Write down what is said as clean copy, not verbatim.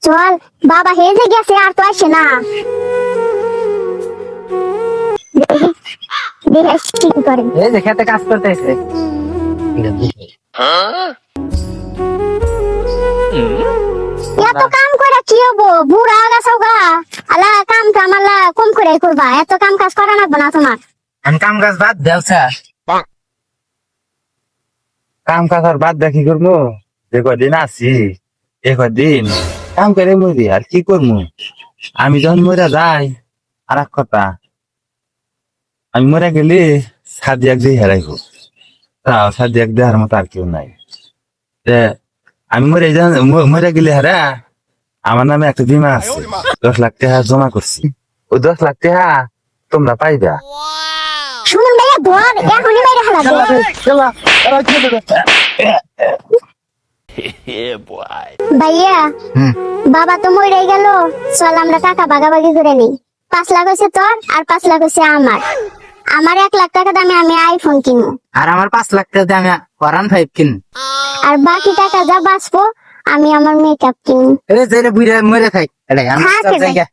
চল বাবা হেজে গেছে আর তো আসে না। দেখি কি করে। এই যে খেতে কাজ করতেছে। এত কাম করে কি হবো, বুড়া গেছো গা। আলা কাম কাম আলা কম করে করবা, এত কাম কাজ করা লাগবে না তোমার। আমি কাম কাজ বাদ দেওছা, কাম কাজ আর বাদ দেখি করবো। যে কদিন আছি এ কদিন কাম করে মরি, আর কি করবো। আমি যখন মরে যাই আর এক কথা, আমি মরে গেলে সাদিয়াক দিয়ে হেরাইব, তাও সাদিয়াক দেওয়ার মতো আর কেউ নাই। যে আমি মরে গেলে হারা, আমার নামে একটা বীমা আছে, 10 লাখ টাকা জমা করছি। ওই 10 লাখ টাকা তোমরা পাইবা। শুনুন ভাইয়া ধর এখনই মেরে হালাবে। ভাইয়া বাবা তো মরে গেল, চল আমরা টাকা ভাগাভাগি করে নিই। 5 লাখ হয়েছে তোর আর 5 লাখ হয়েছে আমার। আমার 1 লাখ টাকা দামে আমি আইফোন কিনবো, আর আমার 5 লাখ টাকা দিয়ে আমি ওয়ান 5 কিন। আর বাকি টাকা যা বাঁচবো আমি আমার মেকআপ কিনবো। বুড়া মরে থাক, থাক রে।